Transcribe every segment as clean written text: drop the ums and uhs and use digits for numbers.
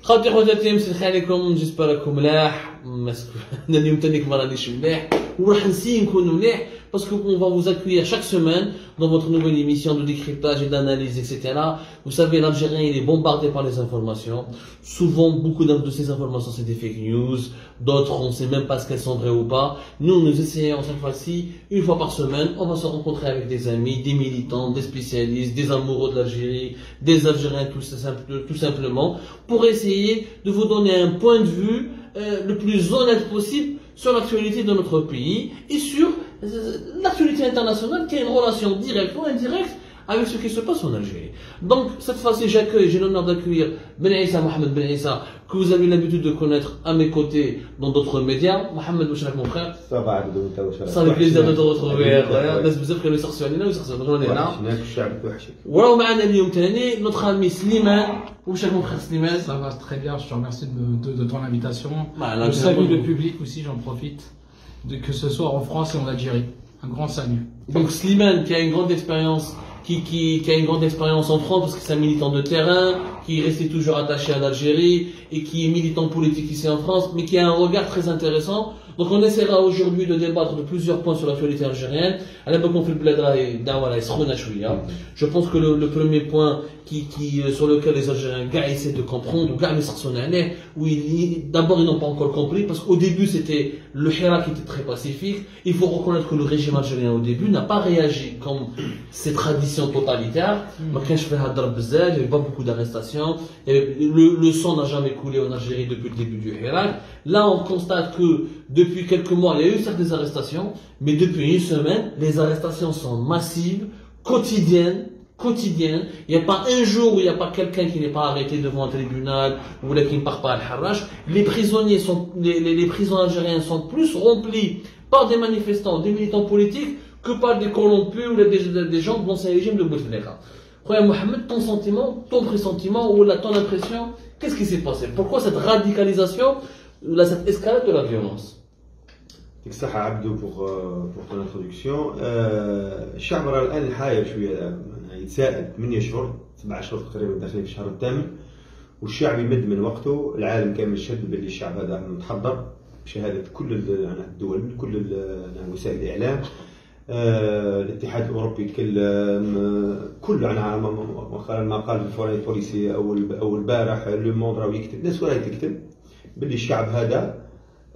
خاوتي خواتاتي مسلخ عليكم جيسبر راكم ملاح انا اليوم تانيك ما رانيش ملاح وراح نسي نكون ملاح باسكو on va vous accueillir chaque semaine dans votre nouvelle émission de décryptage et d'analyse, etc. Vous savez, l'Algérien il est bombardé par les informations. Souvent, beaucoup de ces informations c'est des fake news. D'autres, on ne sait même pas ce qu'elles sont vraies ou pas. Nous, nous essayons cette fois-ci, une fois par semaine, on va se rencontrer avec des amis, des militants, des spécialistes, des amoureux de l'Algérie, des Algériens tout simplement, pour essayer de vous donner un point de vue le plus honnête possible sur l'actualité de notre pays et sur l'actualité internationale qui a une relation directe ou indirecte avec ce qui se passe en Algérie. Donc, cette fois-ci, j'ai l'honneur d'accueillir Ben Issa, Mohamed Ben Issa, que vous avez l'habitude de connaître à mes côtés dans d'autres médias. Mohamed, mon frère. Ça va, ça fait plaisir de te retrouver. الناس بزاف كانوا يسقسوا علينا ويسقسوا علينا. الشعب توحشك. وراو معنا اليوم ثاني notre ami Slimane. وش mon frère Slimane? Ça va très bien, je te remercie de ton invitation. Bah, je salue le public aussi, j'en profite, que ce soit en France et en Algérie. Un grand salut. Donc Slimane qui a une grande expérience. Qui a une grande expérience en France parce que c'est un militant de terrain, qui est resté toujours attaché à l'Algérie et qui est militant politique ici en France, mais qui a un regard très intéressant. Donc on essaiera aujourd'hui de débattre de plusieurs points sur l'actualité algérienne. Je pense que le premier point sur lequel les Algériens essaient de comprendre, où d'abord ils n'ont pas encore compris, parce qu'au début c'était le Hira qui était très pacifique. Il faut reconnaître que le régime algérien au début n'a pas réagi comme ses traditions totalitaires. Il n'y avait pas beaucoup d'arrestations. Le sang n'a jamais coulé en Algérie depuis le début du Hira. Là on constate que depuis quelques mois, il y a eu certaines arrestations, mais depuis une semaine, les arrestations sont massives, quotidiennes. Il n'y a pas un jour où il n'y a pas quelqu'un qui n'est pas arrêté devant un tribunal ou qui ne part pas à Al-Harrach. Les prisons algériennes sont plus remplies par des manifestants, des militants politiques que par des corrompus ou des gens dont c'est un régime de Bouteflika. Mohamed, ton sentiment, ton pressentiment ou ton impression, qu'est-ce qui s'est passé? Pourquoi cette radicalisation, cette escalade de la violence? يعطيك الصحة عبدو pour ton introduction. الشعب راه الآن حاير شوية يتساءل 8 أشهر 7 أشهر تقريبا داخلين في الشهر الثامن والشعب يمد من وقته. العالم كامل شد باللي الشعب هذا متحضر بشهادة كل الدول من كل وسائل الإعلام. الاتحاد الأوروبي يتكلم كله عن ما قال الفورين بوليسي أو البارح لو موند راهو يكتب الناس وراهي تكتب باللي الشعب هذا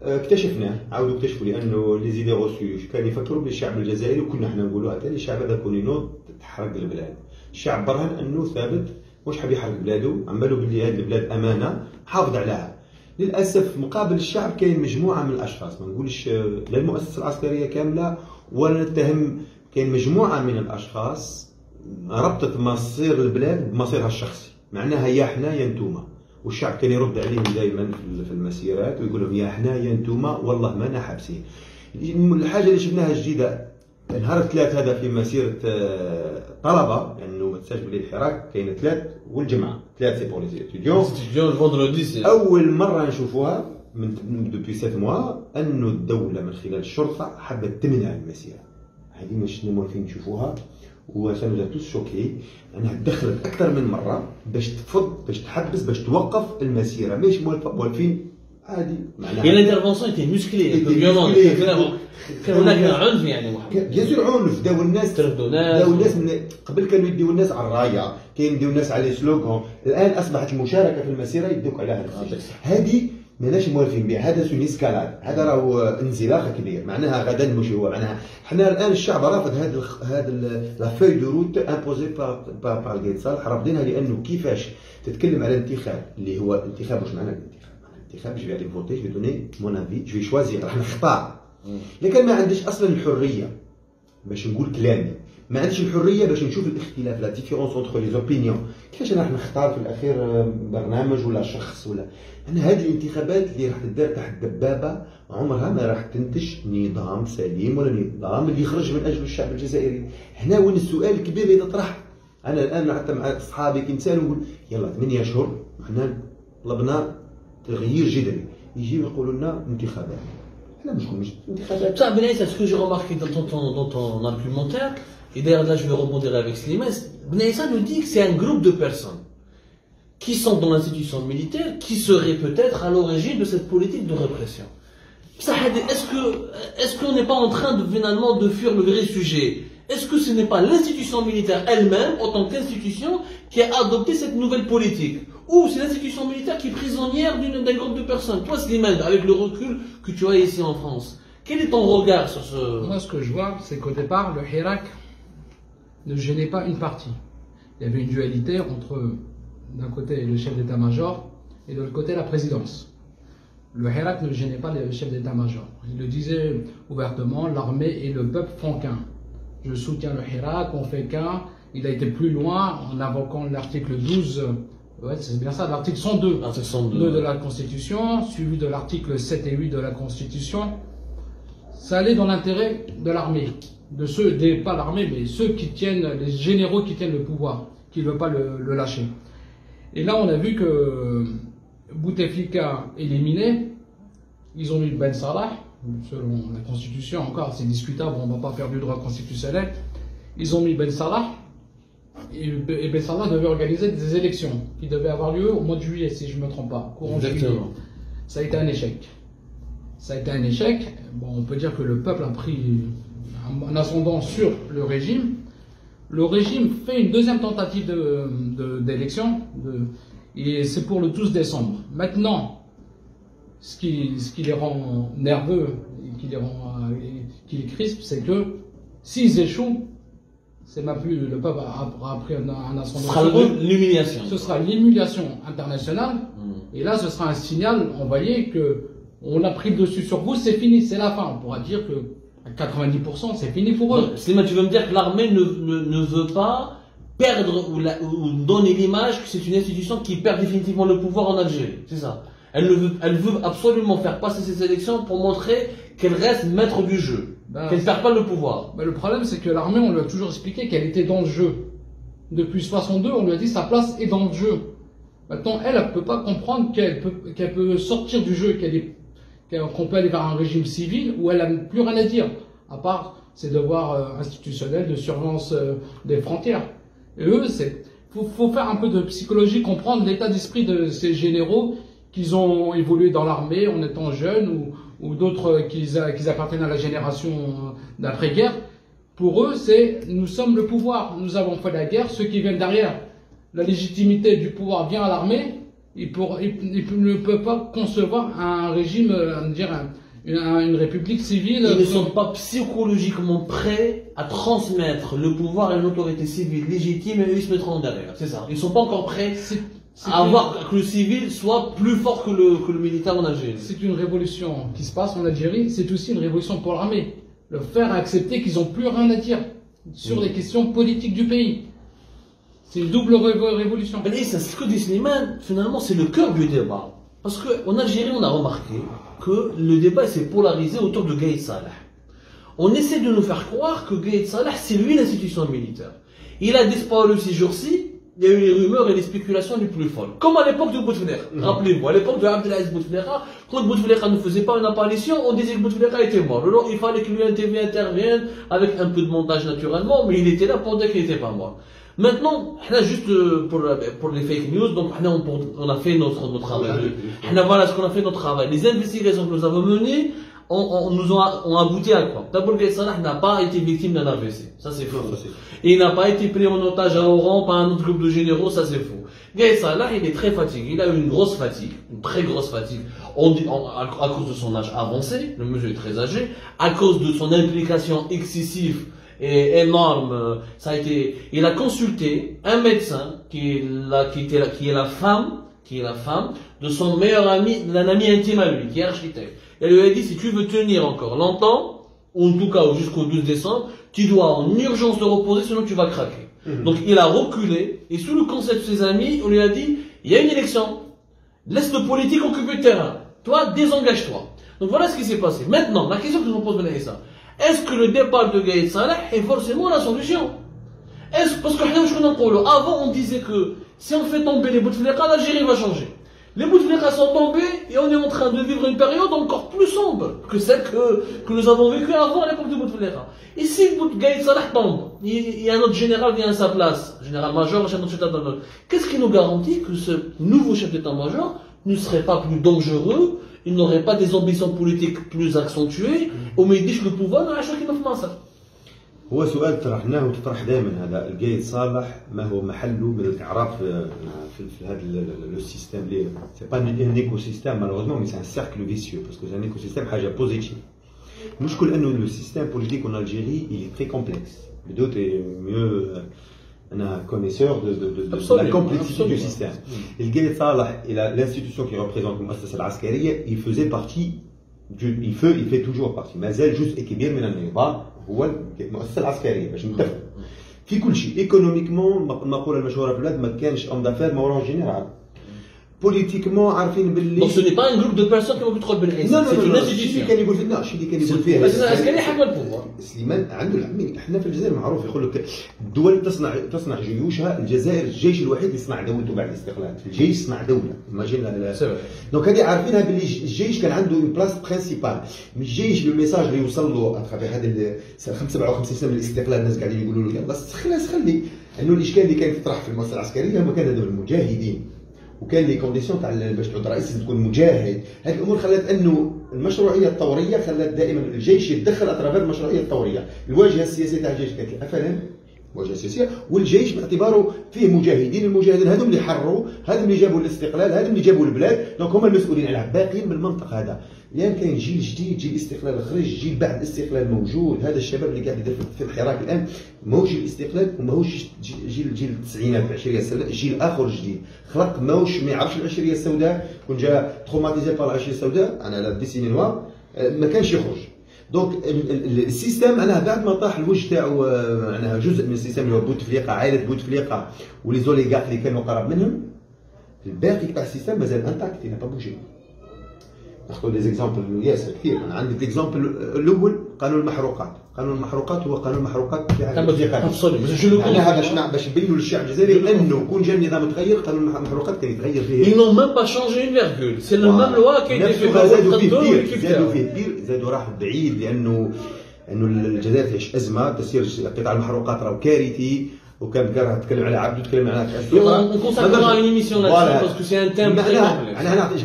اكتشفناه عاودوا اكتشفوا لانه لي زيدي غوسيوش كانوا يفكروا بلي الشعب الجزائري وكنا حنا نقولوها حتى الشعب هذا كون ينوض تحرق البلاد. الشعب برهن انه ثابت واش حاب يحرق بلاده عملوا بلي هذه البلاد امانه حافظ عليها. للاسف مقابل الشعب كاين مجموعه من الاشخاص ما نقولش لا المؤسسه العسكريه كامله ولا نتهم كاين مجموعه من الاشخاص ربطت مصير البلاد بمصيرها الشخصي معناها يا حنا يا نتوما. والشعب كان يرد عليهم دائما في المسيرات ويقول لهم يا حنا يا انتوما والله مانا حابسين. الحاجه اللي شفناها جديده نهار الثلاث هذا في مسيره طلبه لانه ما تنساش بلي الحراك كاين الثلاث والجمعه 3 سي بور لي ستوديون. اول مره نشوفوها من دوبي 7 موا انه الدوله من خلال الشرطه حبت تمنع المسيره. هذه ما شفنا موالفين نشوفوها وسانوزا توس شوكي انها تدخلت اكثر من مره باش تفض باش تحبس باش توقف المسيره ماشي موالفين عادي معناها. هي الانترفونسيون تي مسكلي كان هناك عنف يعني محمد. بيان سور عنف داو الناس من قبل كانوا يديو الناس على الرايه كاين يديو الناس على سلوغون. الان اصبحت المشاركه في المسيره يدوك عليها هذه ماناش موالفين بها. هذا سون اسكالاد هذا راهو انزلاق كبير معناها غدا نمشيو معناها حنا الان الشعب رافض هذا لا فوي دو روت امبوزي بار القايد صالح رافضينها لانه كيفاش تتكلم على انتخاب اللي هو انتخاب واش معنى الانتخاب جو علي فوتي جو دوني مون افي جو شوازي راح نختار لكن ما عنديش اصلا الحريه باش نقول كلامي ما عنديش الحريه باش نشوف الاختلاف لا ديفيرونس اونتر لي زوبينيون. كيفاش راح نختار في الاخير برنامج ولا شخص ولا انا هذه الانتخابات اللي راح تدار تحت دبابه عمرها ما راح تنتج نظام سليم ولا نظام اللي يخرج من اجل الشعب الجزائري. هنا وين السؤال الكبير اللي يطرح. انا الان حتى مع اصحابي كي نسالوا نقول يلا 8 اشهر حنا طلبنا تغيير جذري يجيو يقولوا لنا انتخابات. حنا مش انتخابات. Ça, Benaïssa, ce que j'ai remarqué dans ton argumentaire, et d'ailleurs là je vais rebondir avec Slimane, Benaïssa nous dit que c'est un groupe de personnes qui sont dans l'institution militaire, qui seraient peut-être à l'origine de cette politique de répression. Est-ce qu'on n'est pas en train de finalement de fuir le vrai sujet? Est-ce que ce n'est pas l'institution militaire elle-même, en tant qu'institution, qui a adopté cette nouvelle politique? Ou c'est l'institution militaire qui est prisonnière d'un groupe de personnes? Toi, Slimane, avec le recul que tu as ici en France, quel est ton regard sur ce... Moi, ce que je vois, c'est qu'au départ, le Hirak ne gênait pas une partie. Il y avait une dualité entre, d'un côté, le chef d'état-major et de l'autre côté, la présidence. Le Hirak ne gênait pas le chef d'état-major. Il le disait ouvertement, l'armée et le peuple font qu'un. Je soutiens le Hirak, on fait qu'un. Il a été plus loin en invoquant l'article 12, ouais, c'est bien ça, l'article 102 de la Constitution, suivi de l'article 7 et 8 de la Constitution. Ça allait dans l'intérêt de l'armée, de ceux, pas l'armée, mais ceux qui tiennent, les généraux qui tiennent le pouvoir, qui ne veulent pas le lâcher. Et là, on a vu que Bouteflika éliminé, ils ont mis Ben Salah, selon la Constitution, encore c'est discutable, on ne va pas faire du droit constitutionnel. Ils ont mis Ben Salah, et Ben Salah devait organiser des élections qui devaient avoir lieu au mois de juillet, si je ne me trompe pas. Courant juillet. Ça a été un échec. Ça a été un échec. Bon, on peut dire que le peuple a pris un ascendant sur le régime. Le régime fait une deuxième tentative d'élection, et c'est pour le 12 décembre. Maintenant, ce qui les rend nerveux, qui les crispe, c'est que s'ils échouent, c'est même plus le peuple a pris un ascendant. Ce sera l'humiliation. Ce sera l'humiliation internationale. Et là, ce sera un signal envoyé que on a pris le dessus sur vous, c'est fini, c'est la fin. On pourra dire que à 90%, c'est fini pour eux. Slimane, tu veux me dire que l'armée ne veut pas perdre ou donner l'image que c'est une institution qui perd définitivement le pouvoir en Algérie, c'est ça? Elle veut absolument faire passer ces élections pour montrer qu'elle reste maître du jeu, qu'elle ne perd pas le pouvoir. Le problème, c'est que l'armée, on lui a toujours expliqué qu'elle était dans le jeu. Depuis 62, on lui a dit sa place est dans le jeu. Maintenant, elle ne peut pas comprendre qu'elle peut sortir du jeu, qu'on peut aller vers un régime civil où elle n'a plus rien à dire, à part ses devoirs institutionnels de surveillance des frontières. Et eux, faut faire un peu de psychologie, comprendre l'état d'esprit de ces généraux qu'ils ont évolué dans l'armée en étant jeunes ou d'autres qu'ils appartiennent à la génération d'après-guerre. Pour eux, nous sommes le pouvoir, nous avons fait la guerre, ceux qui viennent derrière. La légitimité du pouvoir vient à l'armée, ils ne peuvent pas concevoir un régime, une république civile. Ils ne sont pas psychologiquement prêts à transmettre le pouvoir à une autorité civile légitime et eux ils se mettront derrière, c'est ça. Ils ne sont pas encore prêts à voir que le civil soit plus fort que le militaire en Algérie. C'est une révolution qui se passe en Algérie, c'est aussi une révolution pour l'armée. Le faire accepter qu'ils n'ont plus rien à dire sur les questions politiques du pays. C'est une double révolution. Ben, c'est ce que dit Slimane, finalement, c'est le cœur du débat. Parce qu'en Algérie, on a remarqué que le débat s'est polarisé autour de Gaïd Salah. On essaie de nous faire croire que Gaïd Salah, c'est lui l'institution militaire. Il a disparu ces jours-ci, il y a eu les rumeurs et les spéculations les plus folles. Comme à l'époque de Bouteflika. Rappelez-vous, à l'époque de Abdelaziz Bouteflika, quand Bouteflika ne faisait pas une apparition, on disait que Bouteflika était mort. Alors, il fallait que l'UNTV intervienne, avec un peu de montage naturellement, mais il était là pour dire qu'il n'était pas mort. Maintenant, juste pour les fake news, donc on a fait notre travail. Voilà ce qu'on a fait notre travail. Les investigations que nous avons menées ont abouti à quoi? D'abord, Gaïd Salah n'a pas été victime d'un AVC. Ça, c'est faux. Et il n'a pas été pris en otage à Oran par un autre groupe de généraux. Ça, c'est faux. Gaïd Salah, il est très fatigué. Il a eu une grosse fatigue, une très grosse fatigue, à cause de son âge avancé. Le monsieur est très âgé. À cause de son implication excessive et énorme, il a consulté un médecin qui est la femme de son meilleur ami, d'un ami intime à lui, qui est architecte. Elle lui a dit, si tu veux tenir encore longtemps, ou en tout cas jusqu'au 12 décembre, tu dois en urgence te reposer, sinon tu vas craquer. Donc il a reculé, et sous le conseil de ses amis, on lui a dit, il y a une élection, laisse le politique occuper le terrain, toi désengage-toi. Donc voilà ce qui s'est passé. Maintenant, la question que je vous pose, Benahissa, est-ce que le départ de Gaïd Salah est forcément la solution? Parce que avant on disait que si on fait tomber les Bouteflika, l'Algérie va changer. Les Bouteflika sont tombés et on est en train de vivre une période encore plus sombre que celle que nous avons vécue avant à l'époque de Bouteflika. Et si Gaïd Salah tombe, il y a un autre général qui vient à sa place, général-major, chef d'état-major, qu'est-ce qui nous garantit que ce nouveau chef d'état-major ne serait pas plus dangereux, il n'aurait pas des ambitions politiques plus accentuées, وما يديش le pouvoir dans la chose qui في مصر. هو سؤال طرحناه وتطرح دائما هذا القايد صالح ما هو محله من الاعراب في هذا لو سيستيم لي سي با ان ايكو سيستيم مالوغوزمون مي سي ان سيركل فيسيو باسكو ان ايكو سيستيم حاجه بوزيتيف المشكل انه لو سيستيم بوليتيك اون الجيري il est très complexe بدوت mieux un connaisseur de la complexité du système. القايد صالح الى l'institution qui représente المؤسسه العسكريه il faisait partie il fait toujours partie ما زال جزء كبير من النظام هو المؤسسه العسكريه باش نتفق في كل شيء ايكونوميكمون المقوله المشهوره في البلاد ما كانش ام دافير ما وراه جينيرال بوليتيكمون عارفين باللي دونك سو ني با ان جروب دو بيرسون كي ممكن تدخل بالانس سي اون انستيتيوشن اللي كان يقول فينا الشيء اللي كان يقول فيه بس العسكري حكم البوفوار سليمان عنده العمين احنا في الجزائر معروف يقول لك الدول تصنع جيوشها الجزائر الجيش الوحيد اللي صنع دولته بعد الاستقلال الجيش صنع دوله ماجينا دونك هذه عارفينها باللي الجيش كان عنده اون بلاس برينسيبال الجيش بالميساج اللي يوصل له اترافير هذا 57 سنه من الاستقلال الناس قاعدين يقولوا له يلا خلي انه الاشكال اللي كان يطرح في المؤسسه العسكريه هما كانوا المجاهدين وكان لي كونديسيون تاع باش تعود رئيس تكون مجاهد هذه الامور خلت انه المشروعيه الثوريه خلت دائما الجيش يتدخل اترافير المشروعيه الثوريه الواجهه السياسيه تاع الجيش كانت الافلام الواجهه السياسيه والجيش باعتباره فيه مجاهدين المجاهدين هذم اللي حرروا هذم اللي جابوا الاستقلال هذم اللي جابوا البلاد دونك هما المسؤولين على باقيين بالمنطق هذا يعني كاين جيل جديد جيل الاستقلال خرج جيل بعد الاستقلال موجود هذا الشباب اللي قاعد يدير في الحراك الان ماهوش جيل الاستقلال وماهوش جيل التسعينات العشريه السوداء جيل اخر جديد خلق ماهوش ما يعرفش العشريه السوداء كون جا تروماتيزي بار العشريه السوداء انا لا ديسيني نوار ما كانش يخرج دونك السيستم انا بعد ما طاح الوجه تاعو معناها جزء من السيستم اللي هو بوتفليقه عائله بوتفليقه ولي زوليغارك اللي كانوا قرب منهم الباقي تاع السيستم مازال انتاكت با بوجي ناخذ لي زيكزامبل ياسر كثير انا عندي الاكزامبل الاول قانون المحروقات قانون المحروقات هو قانون المحروقات في باش نبينوا للشعب الجزائري انه كون جا النظام تغير قانون المحروقات كان يتغير فيه ils n'ont même pas changé une virgule c'est la même loi qui a été زادوا فيه بير زادوا راحوا بعيد لانه الجزائر تعيش ازمه تسير قطاع المحروقات راه كارثي وكان كره تكلم على عبده تكلم على on consacrera une émission là-dessus parce que c'est un thème très complexe انا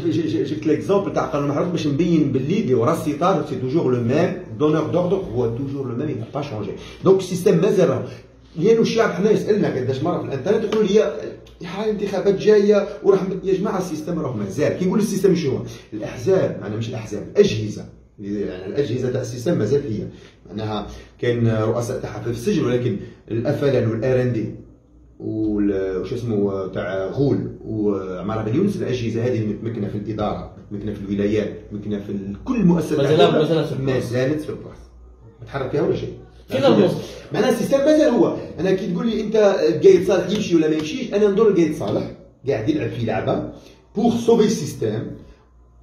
جبت ليكزامبل تاع قانون المحروقات باش نبين باللي اللي ورا السيطار سي توجور لو ميم دونور دوردر هو توجور لو ميم يبقى با شونجي دونك السيستم مازال لانه الشعب حنا يسالنا قداش مره في الانترنت يقولوا لي يا الانتخابات جايه وراح يا جماعه السيستم راه مازال كي نقول السيستم شنو هو الاحزاب معناها مش الاحزاب الاجهزه يعني الاجهزه تاع السيستم مازال هي معناها كاين رؤساء تاعها في السجن ولكن الافلان والار ان دي وش اسمه تاع غول وعمار بن يونس الاجهزه هذه متمكنه في الاداره متمكنه في الولايات متمكنه في كل المؤسسات ما زالت في البلاصه ما تحرك فيها ولا شيء معناها السيستم مازال هو انا كي تقول لي انت قايد صالح يمشي ولا ما يمشيش انا نظن قايد صالح قاعد يلعب في لعبه بور سوفي السيستم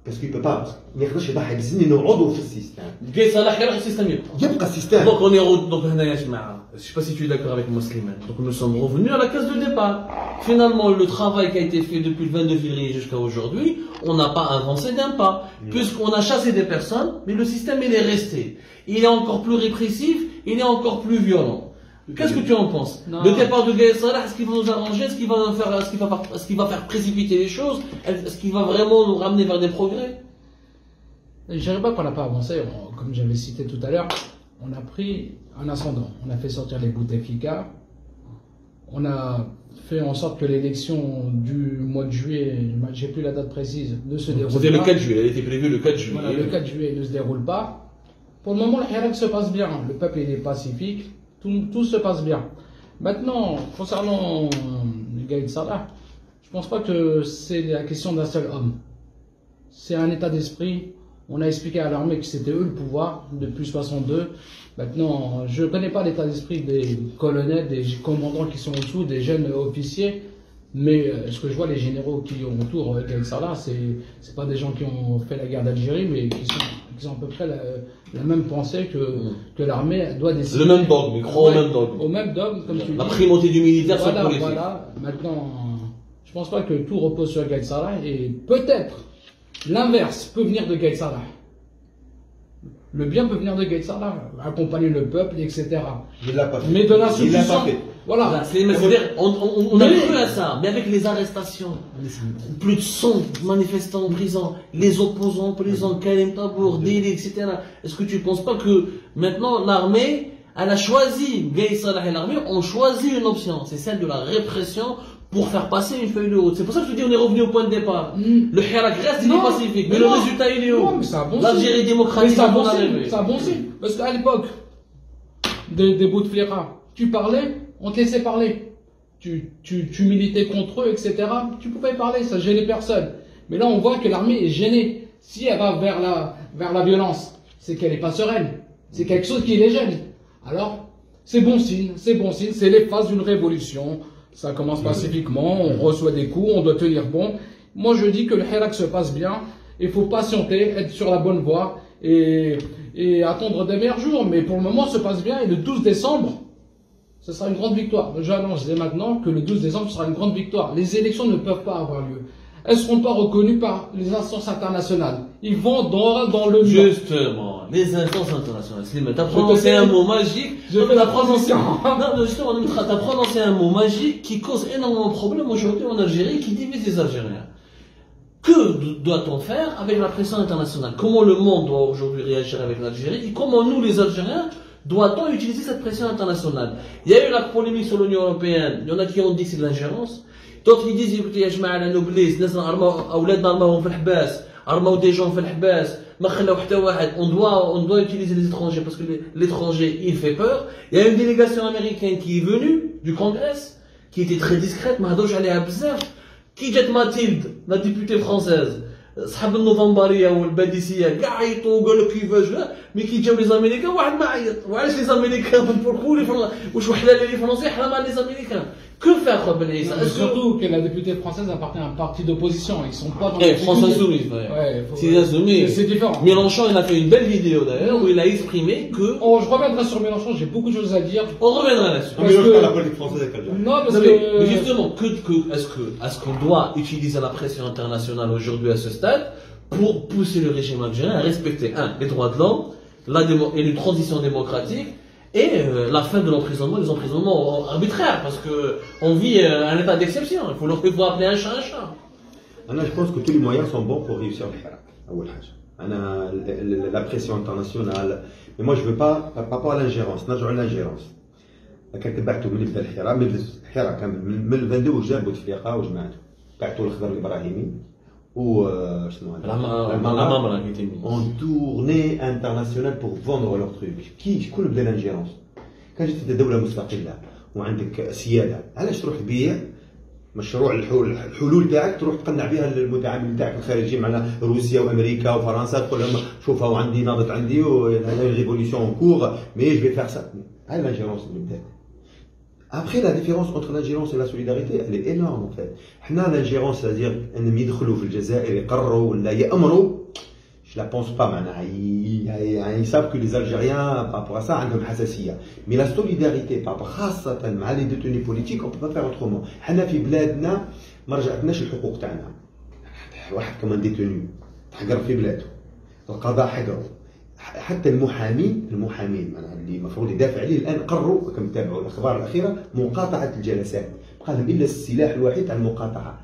باسكو يبقى با ما يقدرش يضحي بزني انه عضو في السيستم قايد صالح يروح السيستم يبقى السيستم دونك اون اي دونك هنا يا جماعه je sais pas si tu es d'accord avec moi Slimane donc nous sommes revenus à la case de départ finalement le travail qui a été fait depuis le 22 février jusqu'à aujourd'hui on n'a pas avancé d'un pas puisqu'on a chassé des personnes mais le système il est resté il est encore plus répressif il est encore plus violent. Qu'est-ce que tu en penses? Le départ de Gaïd Salah, est-ce qu'il va nous arranger? Est-ce qu'il va faire précipiter les choses? Est-ce qu'il va vraiment nous ramener vers des progrès? Je ne dirais pas qu'on n'a pas avancé. Comme j'avais cité tout à l'heure, on a pris un ascendant. On a fait sortir les Bouteflika. On a fait en sorte que l'élection du mois de juillet, j'ai plus la date précise, ne se déroule pas. C'était le 4 juillet, elle était prévue le 4 juillet. Voilà, le 4 juillet ne se déroule pas. Pour le moment, le Hirak se passe bien. Le peuple il est pacifique. Tout se passe bien. Maintenant, concernant Gaïd Salah, je ne pense pas que c'est la question d'un seul homme. C'est un état d'esprit. On a expliqué à l'armée que c'était eux le pouvoir depuis 62. Maintenant, je ne connais pas l'état d'esprit des colonels, des commandants qui sont au-dessous, des jeunes officiers. Mais ce que je vois, les généraux qui entourent Gaïd Salah, c'est pas des gens qui ont fait la guerre d'Algérie, mais qui ont à peu près la même pensée que l'armée doit décider. Le même dogme, ils croient au même dogme. Au même dogme, comme tu dis. La primauté du militaire sur le politique. Voilà, maintenant, Je pense pas que tout repose sur Gaïd Salah et peut-être l'inverse peut venir de Gaïd Salah. Le bien peut venir de Gaïd Salah, accompagner le peuple, etc. Il l'a pas fait. Mais de la Il l'a solution, pas fait. voilà. C'est-à-dire, on a cru à ça, mais avec les arrestations, plus de 100 manifestants en prison, les opposants en prison, Karim Tabour, Dili, etc. Est-ce que tu ne penses pas que maintenant l'armée, elle a choisi, Gaïd Salah et l'armée ont choisi une option, c'est celle de la répression pour faire passer une feuille de route. C'est pour ça que je te dis on est revenu au point de départ. Le Hirak reste pacifique, mais le résultat il est où? L'Algérie démocratique c'est un bon signe. C'est un bon signe. Parce qu'à l'époque des Bouteflika, tu parlais, on te laissait parler. Tu militais contre eux, etc. Tu pouvais parler, ça gênait personne. Mais là on voit que l'armée est gênée. Si elle va vers la violence, c'est qu'elle n'est pas sereine. C'est quelque chose qui les gêne. Alors, c'est bon signe, c'est les phases d'une révolution. Ça commence pacifiquement, on reçoit des coups, on doit tenir bon. Moi, je dis que le Hirak se passe bien. Il faut patienter, être sur la bonne voie et attendre des meilleurs jours. Mais pour le moment, ça se passe bien. Et le 12 décembre, ce sera une grande victoire. J'annonce dès maintenant que le 12 décembre sera une grande victoire. Les élections ne peuvent pas avoir lieu. Elles ne seront pas reconnues par les instances internationales. Ils vont dans le mur. Justement, les instances internationales. Slimane, t'as prononcé un mot magique. T'as prononcé un mot magique qui cause énormément de problèmes aujourd'hui en Algérie, qui divise les Algériens. Que doit-on faire avec la pression internationale? Comment le monde doit aujourd'hui réagir avec l'Algérie? Et comment nous, les Algériens, doit-on utiliser cette pression internationale? Il y a eu la polémique sur l'Union Européenne. Il y en a qui ont dit que c'est de l'ingérence. D'autres ils disent écoutez يا جماعه لا نوبليس ناس اولادنا رماوهم في الحباس رماو دي جون في الحباس ما خلاو حتى واحد on doit utiliser les étrangers parce que l'étranger il fait peur. Il y a une délégation américaine qui est venue du Congrès qui était très discrète ما هضروش عليها بزاف كي جات ماتيلد la députée française صحاب النوفمبريه والباديسيه كاع عيطوا وقالوا كيفاش مي كي جاو لي زاميريكان واحد ما عيط وعلاش لي زاميريكان بوركو واش وحده لي فرونسي حرام على لي زاميريكان. Que faire, surtout que la députée française appartient à un parti d'opposition. Ils sont pas dans France Insoumise. C'est Insoumise. C'est différent. Mélenchon, il a fait une belle vidéo d'ailleurs où il a exprimé que. Oh, je reviendrai sur Mélenchon, j'ai beaucoup de choses à dire. On reviendra là-dessus. Mélenchon, la politique française avec Algérie. Non, parce que. Mais justement, est-ce qu'on doit utiliser la pression internationale aujourd'hui à ce stade pour pousser le régime algérien à respecter, les droits de l'homme, et une transition démocratique, et la fin de l'emprisonnement, les emprisonnements arbitraires, parce que on vit un état d'exception. Il faut appeler un chat un chat. Je pense que tous les moyens sont bons pour réussir le Hirak. La pression internationale. Mais moi, je ne veux pas, par rapport à l'ingérence, نرجع للingérence. كان تبعتوا من يبدا الحراك من 22 وجاب بوتفليقه وجماعته بعتوا الخضر الابراهيمي وشنو هذا en tournée internationale pour vendre leurs trucs. شكون بدا الانجيرونس؟ كان جيت انت دوله مستقله وعندك سياده، علاش تروح تبيع مشروع الحلول تاعك تروح تقنع بها المتعامل تاعك الخارجي معنا روسيا وامريكا وفرنسا تقول لهم شوف هاو عندي ناضت عندي وهذا ريفوليسيون اون كور مي جو في فير سا. هاي الانجيرونس اللي بدات. Après, la différence entre l'ingérence et la solidarité, elle est énorme en fait. L'ingérence, c'est-à-dire qu'ils يدخلوا في الجزائر يقرروا ولا يأمروا, je la pense pas معناها. Ils savent que les Algériens, par rapport à ça, عندهم حساسية. Mais la solidarité, par rapport خاصة مع les détenus politiques, on peut pas faire autrement. حنا في بلادنا ما رجعتناش الحقوق تاعنا. واحد كمان ديتوني تحقر في بلاده. القضاء حقره. حتى المحامين معناها اللي المفروض يدافع عليه الان قرروا كما تابعوا الاخبار الاخيره مقاطعه الجلسات. قال لهم الا السلاح الوحيد تاع المقاطعه.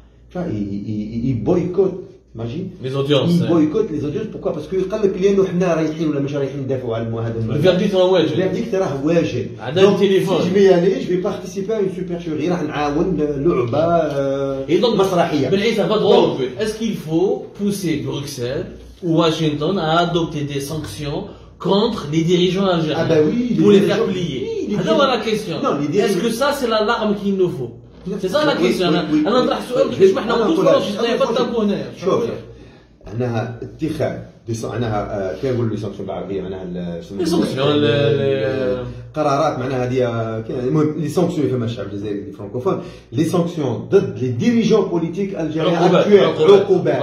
يبويكوت ماجي لي زوديونس. يبويكوت لي زوديونس. بوكو باسكو قال لك لانه حنا رايحين ولا مش رايحين ندافعوا على هذا الفيرديكت راه واجد. الفيرديكت راه واجد. عندنا التليفون. جو في الي جو في بارتيسيبي ا اون سوبرشوري راح نعاون لعبه مسرحيه. بالعيد غدور اسكو il faut pousser Bruxelles Washington a adopté des sanctions contre les dirigeants algériens. Ah bah oui, pour les faire plier. Alors voilà la question. Est-ce que ça c'est l'alarme qu'il nous faut? C'est ça la question. انا نطرح سؤال باش ما حنا نقولوا pas de tabou هنا. شوف معناها اتخاذ معناها كيف نقولوا لي سانكسيون بالعربيه معناها قرارات معناها هذه المهم لي سانكسيون فما الشعب الجزائري لي فرانكوفون لي سانكسيون ضد لي ديريجون بوليتيك الجيريان عقوبات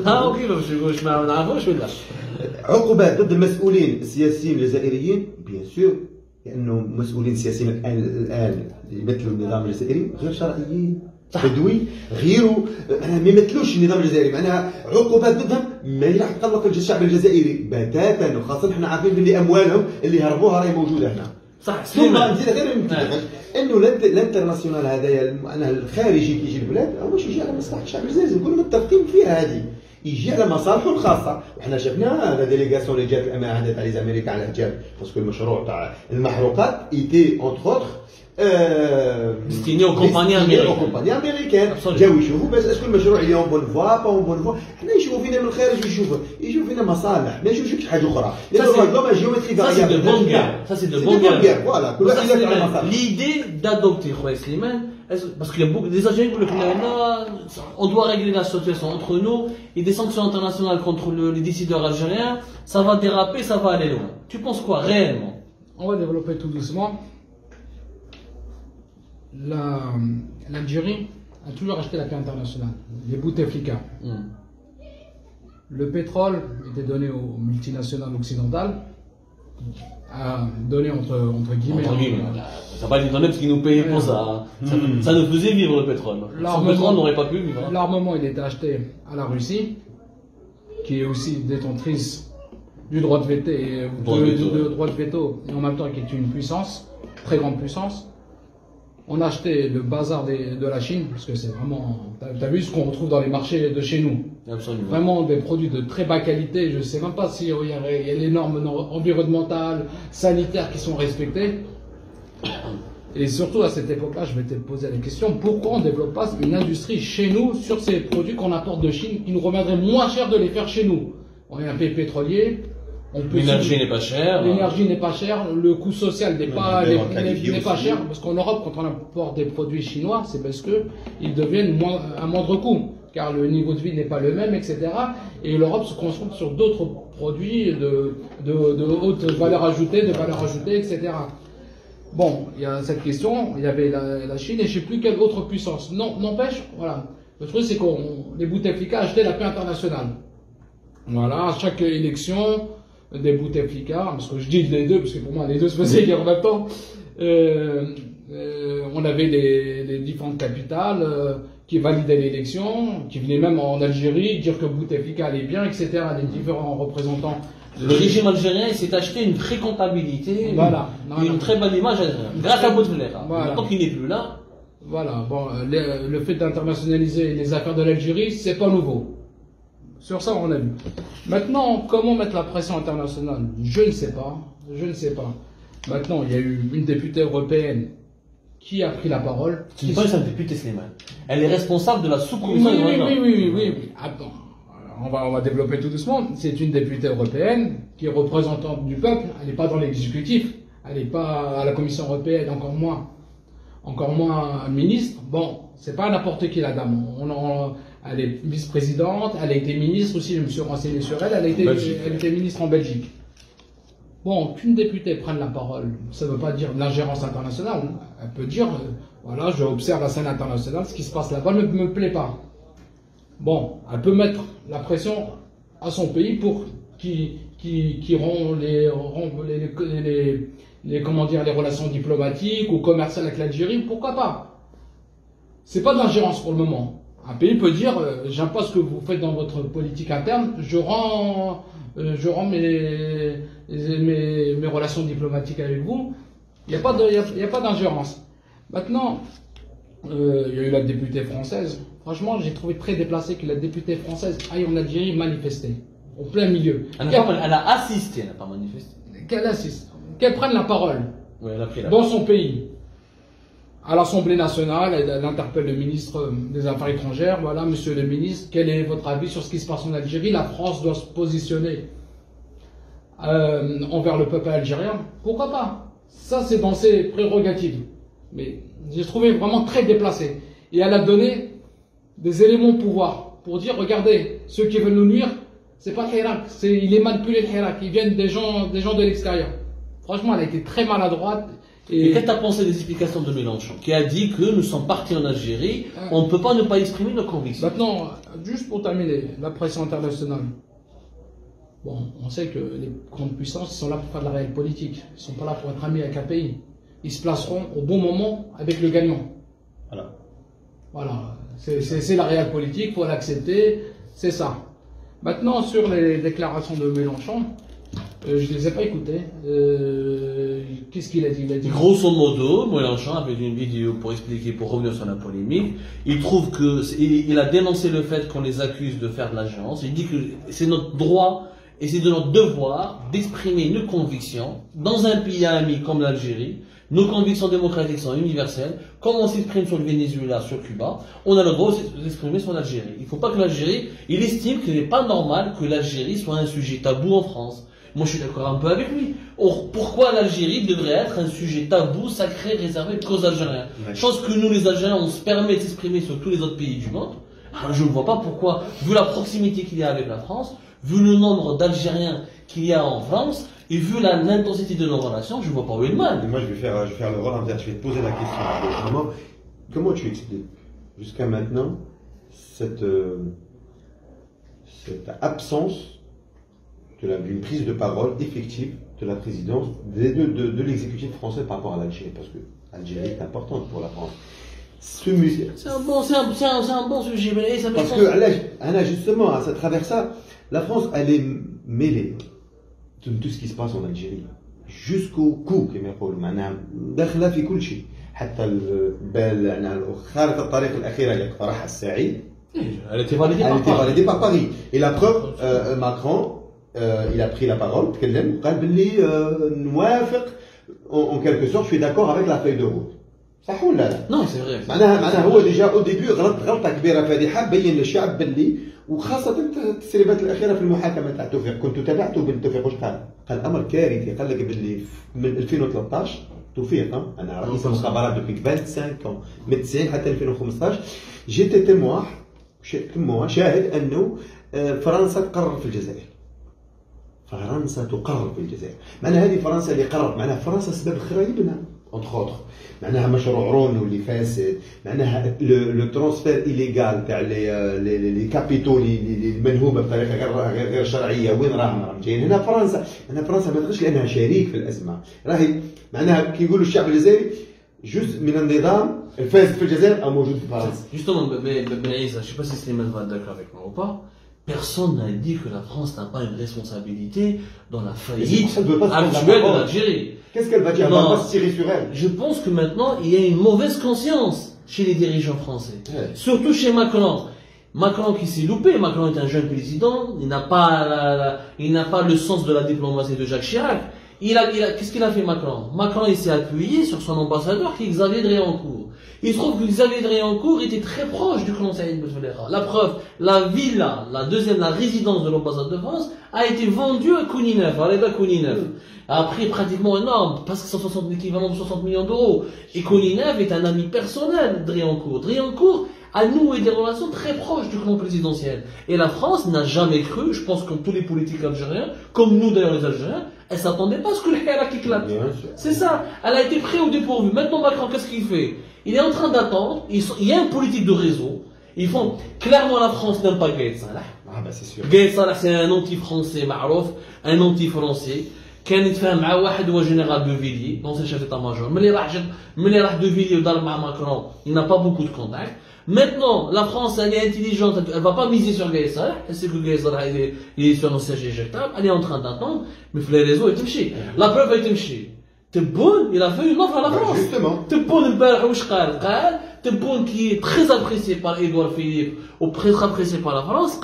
ها كيفاش ما نعرفوش ولا عقوبات ضد المسؤولين السياسيين الجزائريين بيان سور لانه مسؤولين سياسيين الان يمثلوا النظام الجزائري غير شرعيين بدوي غيروا معناها ما يمثلوش النظام الجزائري معناها عقوبات ضدهم ما هي راح تقلق الشعب الجزائري بتاتا وخاصه احنا عارفين باللي اموالهم اللي هربوها راهي موجوده هنا. صح. ثم نزيد غير انه الانترناسيونال هذايا معناها الخارجي كيجي البلاد هو باش يجي على مصلحه الشعب الجزائري نكونوا متفقين فيها هذه يجي على مصالحه الخاصه وحنا شفنا هذا ديليغاسيون اللي جات الامانه تاع لي امريكان على الجاب باسكو المشروع تاع المحروقات ايتي اونتر اوتر ديستيني aux compagnies américaines جاو يشوفوا بس اسكو المشروع اللي اون بون فوا با اون بون فوا حنا يشوفوا فينا من الخارج يشوفوا فينا مصالح ما يشوفوش حاجه اخرى لو جيومتري ça c'est de bon gars voilà كل واحد يدافع على مصالحه. L'idée d'adopter Khoya Slimane parce qu'il y a beaucoup des Algériens qui disent on doit régler la situation entre nous et des sanctions internationales contre les décideurs algériens ça va déraper ça va aller loin. Tu penses quoi réellement? On va développer tout doucement. L'Algérie a toujours acheté la paix internationale, les Bouteflika. Le pétrole était donné aux multinationales occidentales, donné entre guillemets. Ça va les donner parce qu'ils nous payaient pour ça. Ça nous faisait vivre le pétrole. Sans pétrole, on n'aurait pas pu vivre. L'armement, il était acheté à la Russie, qui est aussi détentrice du droit de veto, et en même temps qui est une puissance, très grande puissance. On a acheté le bazar de la Chine, parce que c'est vraiment... Tu as vu ce qu'on retrouve dans les marchés de chez nous. Absolument. Vraiment des produits de très bas qualité. Je ne sais même pas s'il y a les normes environnementales, sanitaires qui sont respectées. Et surtout à cette époque-là, je m'étais posé la question, pourquoi on ne développe pas une industrie chez nous sur ces produits qu'on apporte de Chine, qui nous reviendrait moins cher de les faire chez nous. On est un pays pétrolier. L'énergie n'est pas chère. L'énergie n'est pas chère, le coût social n'est pas cher, parce qu'en Europe, quand on importe des produits chinois, c'est parce qu'ils deviennent à moindre coût, car le niveau de vie n'est pas le même, etc. Et l'Europe se concentre sur d'autres produits de haute valeur ajoutée, etc. Bon, il y a cette question, il y avait la Chine et je ne sais plus quelle autre puissance. Non, n'empêche, voilà. Le truc, c'est que les Bouteflika achetaient la paix internationale. Voilà, à chaque élection, des Bouteflika, parce que je dis les deux, parce que pour moi les deux se faisaient guerre en même temps, on avait les différentes capitales qui validaient l'élection, qui venaient même en Algérie dire que Bouteflika allait bien, etc. Les différents représentants. Le régime algérien s'est acheté une très comptabilité, voilà, une très bonne image grâce à Bouteflika. Voilà. Maintenant qu'il n'est plus là. Voilà, bon, le fait d'internationaliser les affaires de l'Algérie, c'est pas nouveau. Sur ça, on a vu. Maintenant, comment mettre la pression internationale? Je ne sais pas. Maintenant, il y a eu une députée européenne qui a pris la parole. Qui n'est pas une députée Slimane. Elle est responsable de la sous-commission. Oui. Attends, on va développer tout doucement. C'est une députée européenne qui est représentante du peuple. Elle n'est pas dans l'exécutif. Elle n'est pas à la Commission européenne, encore moins ministre. Bon, c'est pas n'importe qui la dame. Elle est vice-présidente, elle a été ministre aussi, je me suis renseigné sur elle, elle était ministre en Belgique. Bon, qu'une députée prenne la parole, ça ne veut pas dire l'ingérence internationale. Elle peut dire, voilà, je observe la scène internationale, ce qui se passe là-bas ne me plaît pas. Bon, elle peut mettre la pression à son pays pour qui rompt les relations diplomatiques ou commerciales avec l'Algérie, pourquoi pas? C'est pas de l'ingérence pour le moment. Un pays peut dire, j'aime pas ce que vous faites dans votre politique interne, je rends mes relations diplomatiques avec vous. Il n'y a pas d'ingérence. Maintenant, il y a eu la députée française. Franchement, j'ai trouvé très déplacé que la députée française aille en Algérie manifester, au plein milieu. Elle a assisté, elle n'a pas manifesté. Qu'elle assiste, qu'elle prenne la parole oui, elle a pris la dans son pays. À l'Assemblée nationale, elle interpelle le ministre des Affaires étrangères. Voilà, monsieur le ministre, quel est votre avis sur ce qui se passe en Algérie? La France doit se positionner envers le peuple algérien. Pourquoi pas? Ça, c'est dans ses prérogatives. Mais j'ai trouvé vraiment très déplacé. Et elle a donné des éléments de pouvoir pour dire, regardez, ceux qui veulent nous nuire, c'est pas le Hirak, il est manipulé le Hirak, ils viennent des gens de l'extérieur. Franchement, elle a été très maladroite. Et qu'est-ce que tu as pensé des explications de Mélenchon, qui a dit que nous sommes partis en Algérie, on ne peut pas ne pas exprimer nos convictions. Maintenant, juste pour terminer, la pression internationale. Bon, on sait que les grandes puissances sont là pour faire de la réelle politique. Ils ne sont pas là pour être amis avec un pays. ils se placeront au bon moment avec le gagnant. Voilà. Voilà, c'est la réelle politique, il faut l'accepter, c'est ça. Maintenant, sur les déclarations de Mélenchon, je ne les ai pas écoutées. Qu'est-ce qu'il a dit? Il a dit Grosso modo, Mélenchon a fait une vidéo pour expliquer, pour revenir sur la polémique. Il trouve que, il a dénoncé le fait qu'on les accuse de faire de l'agence. Il dit que c'est notre droit et c'est de notre devoir d'exprimer nos convictions dans un pays ami comme l'Algérie. Nos convictions démocratiques sont universelles. Comme on s'exprime sur le Venezuela, sur Cuba, on a le droit aussi de s'exprimer sur l'Algérie. Il ne faut pas que l'Algérie, il estime qu'il n'est pas normal que l'Algérie soit un sujet tabou en France. Moi, je suis d'accord un peu avec lui. Or, pourquoi l'Algérie devrait être un sujet tabou, sacré, réservé qu'aux Algériens? Chose que nous, les Algériens, on se permet de s'exprimer sur tous les autres pays du monde. Alors, je ne vois pas pourquoi, vu la proximité qu'il y a avec la France, vu le nombre d'Algériens qu'il y a en France, et vu l'intensité de nos relations, je ne vois pas où est le mal. Moi, je vais faire le rôle inverse. Je vais te poser la question. Comment tu expliques jusqu'à maintenant cette absence d'une prise de parole effective de la présidence de l'exécutif français par rapport à l'Algérie? Parce que l'Algérie est importante pour la France. C'est un bon sujet, mais ça parce que justement, à travers ça, la France, elle est mêlée de tout ce qui se passe en Algérie jusqu'au cou كما يقولوا معناها داخله في كل شيء حتى خارطه الطريق الاخيره اللي اقترحها السعيد. Elle était validée par Paris. Et la preuve, Macron, il a pris la parole, تكلم قال باللي نوافق en quelque sorte, je suis d'accord avec la feuille de route. صح ولا لا؟ Non, c'est vrai. معناها هو ديجا او ديبي غلطه كبيره فادحه بين للشعب باللي وخاصه التسريبات الاخيره في المحاكمه تاع توفيق كنت تابعته بالتوفيق واش قال؟ قال امر كارثي قال لك باللي من 2013 توفيق انا رئيس المخابرات دوبي 25 من 90 حتى 2015 جيت تيمواه شاهد انه فرنسا تقرر في الجزائر. فرنسا تقرر في الجزائر. معناها هذه فرنسا اللي قررت معناها فرنسا سبب خرايبنا entre autres. معناها مشروع رونو اللي فاسد معناها لو ترانسفير إيليغال تاع لي كابيتو اللي منهوبه بطريقه غير شرعيه وين راهم جايين هنا فرنسا. هنا فرنسا ما تقدرش لانها شريك في الازمه راهي معناها كي يقولوا الشعب الجزائري جزء من النظام الفاسد في الجزائر او موجود في فرنسا. Justement, Ben Aïssa, je ne sais pas si Slimane va être d'accord avec moi ou pas. Personne n'a dit que la France n'a pas une responsabilité dans la faillite actuelle de l'Algérie. Qu'est-ce qu'elle va dire? Elle va pas se tirer sur elle. Je pense que maintenant, il y a une mauvaise conscience chez les dirigeants français. Ouais. Surtout chez Macron. Macron qui s'est loupé. Macron est un jeune président. Il n'a pas le sens de la diplomatie de Jacques Chirac. Qu'est-ce qu'il a fait Macron? Macron, il s'est appuyé sur son ambassadeur qui est Xavier Dréancourt. Il se trouve que Xavier Dréancourt était très proche du colonel Saïd Bouteflika. La preuve, la villa, la résidence de l'ambassade de France a été vendue à Kouninef, à l'État Kouninef. À un prix pratiquement énorme, parce que c'est l'équivalent de 60 millions d'euros. Et Kouninef est un ami personnel de Dréancourt. Dréancourt a noué des relations très proches du clan présidentiel. Et la France n'a jamais cru, je pense comme tous les politiques algériens, comme nous d'ailleurs les Algériens, elle ne s'attendait pas à ce que le Hirak éclate. C'est ça. Elle a été prise au dépourvu. Maintenant Macron, qu'est-ce qu'il fait? Il est en train d'attendre. Il y a une politique de réseau. Ils font clairement la France n'aime pas Gaël Salah. Ah bah c'est sûr. Gaël Salah c'est un anti-français معروف, un anti-français. كان يتفاهم مع واحد هو général de Villiers, l'ancien chef d'état-major. ملي راح de Villiers ودار مع Macron, il n'a pas beaucoup de contacts. Maintenant, la France, elle est intelligente, elle ne va pas miser sur Gaël Salah. Elle sait que Gaël Salah, il est sur un siège éjectable. Elle est en train d'attendre, mais les réseaux, elle تمشي. La preuve, elle تمشي. Tebboune, il a fait une offre à la France. Justement. Tebboune, Tebboune qui est très apprécié par Édouard Philippe, ou très apprécié par la France,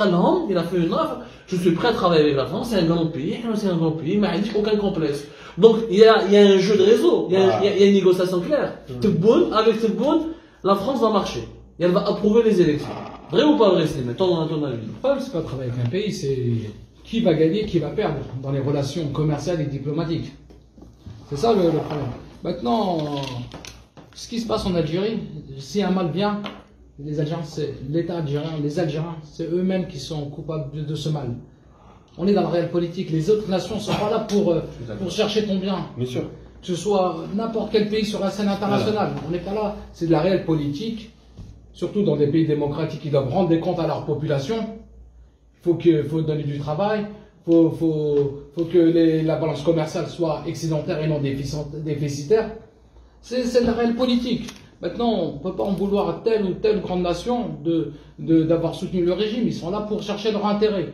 il a fait une offre. Je suis prêt à travailler avec la France, c'est un grand pays, c'est un grand pays, mais il n'y a aucun complexe. Donc, il y a un jeu de réseau, il y a une négociation claire. Tebboune, avec Tebboune, la France va marcher. Et elle va approuver les élections. Vrai ou pas vrai, c'est mettons dans ton avis. Le problème, c'est pas travailler avec un pays, c'est qui va gagner, qui va perdre dans les relations commerciales et diplomatiques. C'est ça le problème. Maintenant, ce qui se passe en Algérie, si un mal vient, les Algériens, c'est l'État algérien, les Algériens, c'est eux-mêmes qui sont coupables de ce mal. On est dans la réelle politique. Les autres nations ne sont pas là pour chercher ton bien. Bien sûr. Que ce soit n'importe quel pays sur la scène internationale. On n'est pas là. C'est de la réelle politique. Surtout dans des pays démocratiques qui doivent rendre des comptes à leur population. Il faut donner du travail. Faut que la balance commerciale soit excédentaire et non déficitaire. C'est la réelle politique. Maintenant, on ne peut pas en vouloir à telle ou telle grande nation d'avoir soutenu le régime. Ils sont là pour chercher leur intérêt.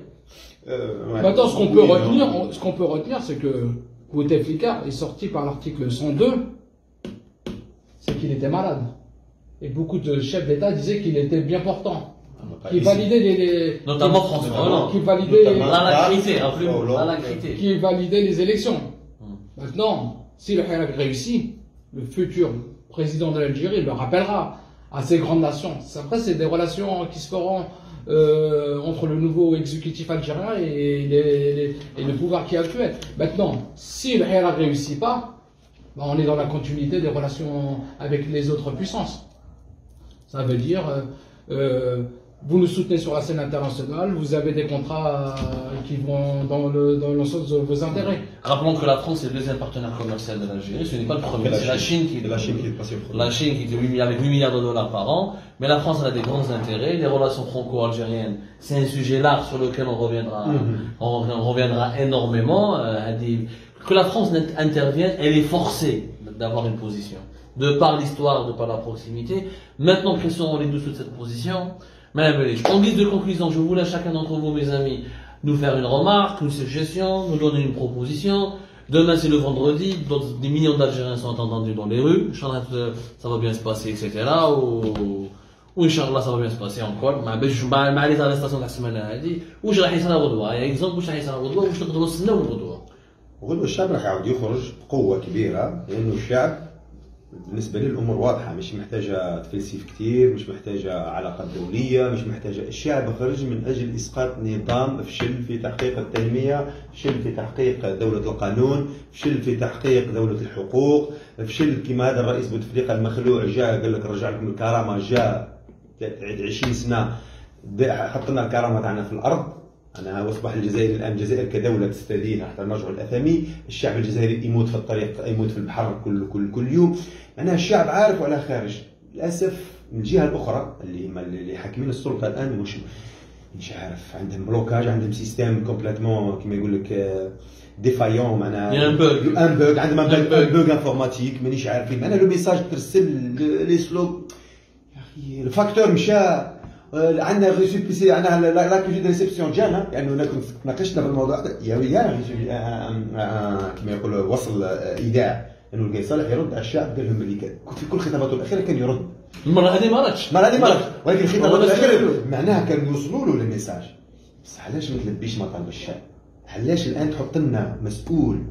Maintenant, ce qu'on peut retenir, c'est que Bouteflika est sorti par l'article 102, c'est qu'il était malade. Et beaucoup de chefs d'État disaient qu'il était bien portant. Qui validait notamment François Hollande. Qui validait les élections. Maintenant, si le Hirak réussit, le futur président de l'Algérie le rappellera à ces grandes nations. Après, c'est des relations qui se feront entre le nouveau exécutif algérien et le pouvoir qui est actuel. Maintenant, si le Hirak ne réussit pas, ben on est dans la continuité des relations avec les autres puissances. Ça veut dire, vous nous soutenez sur la scène internationale, vous avez des contrats qui vont dans le sens de vos intérêts. Rappelons que la France est le deuxième partenaire commercial de l'Algérie, ce n'est pas le premier, c'est la Chine qui est passée au premier. La Chine qui est avec 8 milliards de dollars par an, mais la France elle a des grands intérêts, les relations franco-algériennes, c'est un sujet large sur lequel on reviendra énormément. Que la France intervienne, elle est forcée d'avoir une position. De par l'histoire, de par la proximité. Maintenant, quels seront les dessous de cette position? Madame Belèche, en guise de conclusion, je vous laisse chacun d'entre vous, mes amis, nous faire une remarque, une suggestion, nous donner une proposition. Demain, c'est le vendredi, des millions d'Algériens sont entendus dans les rues. Inch'Allah, ça va bien se passer, etc. Ou Inch'Allah, ça va bien se passer encore. مع les arrestations de la semaine هذه واش راح يصير غدوه؟ يعني اكزومبل واش راح يصير غدوه واش نقدروا نستناو الغدوه؟ غدوه الشعب راح يعاود يخرج بقوه كبيره لانه الشعب بالنسبه لي الامور واضحه مش محتاجه تفلسيف كثير مش محتاجه علاقات دوليه مش محتاجه الشعب خرج من اجل اسقاط نظام فشل في تحقيق التنميه فشل في تحقيق دوله القانون فشل في تحقيق دوله الحقوق فشل كما هذا الرئيس بوتفليقه المخلوع جاء قال لك رجع لكم الكرامه جاء 20 سنه حط لنا الكرامه تاعنا في الارض أنا أصبح الجزائر الآن الجزائر كدولة تستدين حتى نرجع الأثامي الشعب الجزائري يموت في الطريق يموت في البحر كل يوم أنا الشعب عارف ولا خارج للأسف من الجهة الأخرى اللي حاكمين السلطة الآن مش عارف عندهم بلوكاج عندهم سيستم كومبليتمون كما يقول لك ديفايون معناها ان بوغ عندهم ان بوغ انفورماتيك مانيش عارفين انا لو ميساج ترسل لي سلو يا اخي الفاكتور مشى عندنا ريسيبسي عندنا لاكيجي دو ريسبسيون جانا لانه ناقشنا في الموضوع يا كما يقول وصل ايداع انه القاي صالح يرد على الشعب قال لهم اللي كنت في كل خطاباته الاخيره كان يرد المره هذه ما ردش ولكن الخطابات الاخيره معناها كانوا يوصلوا له الميساج بس علاش ما تلبيش مطالب الشعب علاش الان تحط لنا مسؤول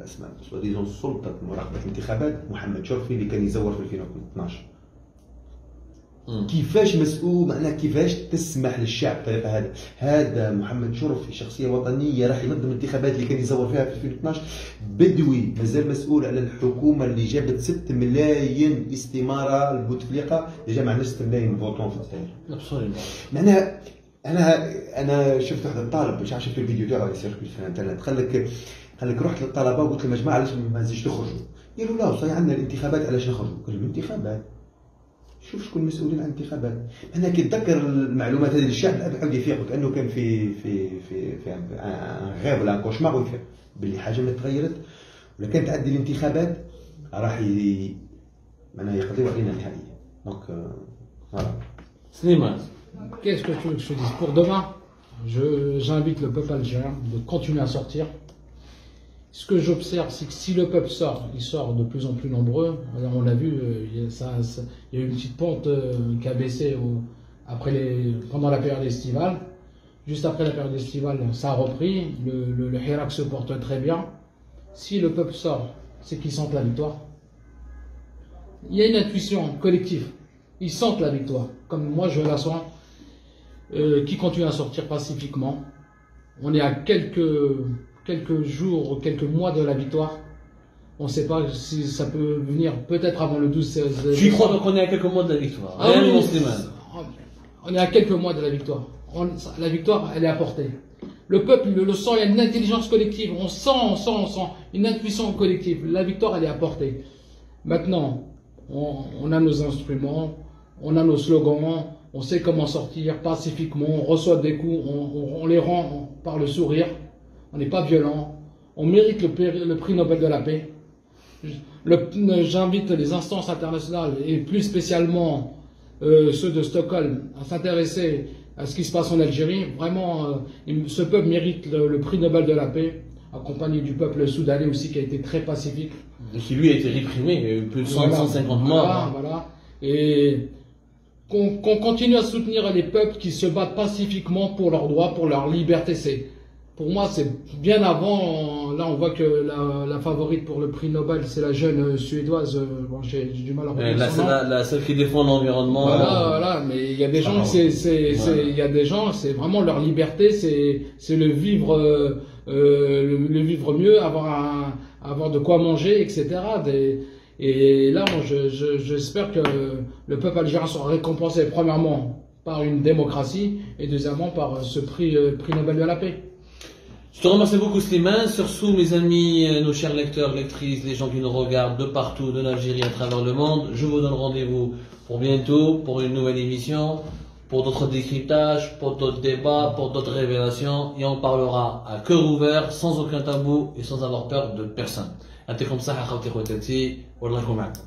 اسمه ديزون سلطه مراقبه الانتخابات محمد شرفي اللي كان يزور في 2012 كيفاش مسؤول معناها كيفاش تسمح للشعب بطريقه هذا محمد شرفي شخصيه وطنيه راح ينظم الانتخابات اللي كان يزور فيها في 2012 بدوي مازال مسؤول على الحكومه اللي جابت 6 ملايين استماره لبوتفليقه اللي جمع 6 ملايين فوتون في الجزائر معناها انا شفت واحد الطالب مش عارف شفت الفيديو تاعو يسير في الانترنت قال لك رحت للطلبه وقلت لهم يا جماعه علاش ما نزيدش تخرجوا قالوا لا صاي عندنا الانتخابات علاش نخرجوا قالوا الانتخابات شوف شكون مسؤولين عن الانتخابات انا كنتذكر المعلومات هذه للشعب عاود يفيق كانه كان في غير ولا كوشمار ويفيق باللي حاجه ما تغيرت ولا كانت تعدي الانتخابات راح معناها يقضيو علينا نهائيا دونك فوالا سليمان. Qu'est-ce que tu veux que je te dise? Pour demain, j'invite le peuple algérien de continuer à sortir. Ce que j'observe, c'est que si le peuple sort, il sort de plus en plus nombreux. Alors, on l'a vu, il y a eu une petite pente qui a baissé pendant la période estivale. Juste après la période estivale, ça a repris. Le Hirak se porte très bien. Si le peuple sort, c'est qu'ils sentent la victoire. Il y a une intuition collective. Ils sentent la victoire. Comme moi, je la sens. Qui continue à sortir pacifiquement. On est à quelques jours, quelques mois de la victoire. On ne sait pas si ça peut venir peut-être avant le 12-16. Tu crois qu'on est à quelques mois de la victoire? On est à quelques mois de la victoire. La victoire, elle est à portée. Le peuple le sent, il y a une intelligence collective. On sent une intuition collective. La victoire, elle est à portée. Maintenant, on a nos instruments, on a nos slogans. On sait comment sortir pacifiquement, on reçoit des coups, on les rend par le sourire, on n'est pas violent, on mérite le prix Nobel de la paix. J'invite les instances internationales et plus spécialement ceux de Stockholm à s'intéresser à ce qui se passe en Algérie. Vraiment, ce peuple mérite le prix Nobel de la paix, accompagné du peuple soudanais aussi qui a été très pacifique. Qui lui a été réprimé, plus de 150 morts. Voilà. Et qu'on continue à soutenir les peuples qui se battent pacifiquement pour leurs droits, pour leur liberté. Pour moi, c'est bien avant. Là, on voit que la favorite pour le prix Nobel, c'est la jeune suédoise. Bon, j'ai du mal à retenir son nom. La celle qui défend l'environnement. Voilà. Mais il y a des gens, il y a des gens, c'est vraiment leur liberté, c'est le vivre mieux, avoir de quoi manger, etc. Et là, moi, j'espère que le peuple algérien sera récompensé premièrement par une démocratie et deuxièmement par ce prix Nobel de la paix. Je te remercie beaucoup Slimane, surtout mes amis, nos chers lecteurs, lectrices, les gens qui nous regardent de partout, de l'Algérie à travers le monde. Je vous donne rendez-vous pour bientôt, pour une nouvelle émission, pour d'autres décryptages, pour d'autres débats, pour d'autres révélations, et on parlera à cœur ouvert, sans aucun tabou et sans avoir peur de personne. أنتم صحة خوتي خواتاتي والله يكون معكم.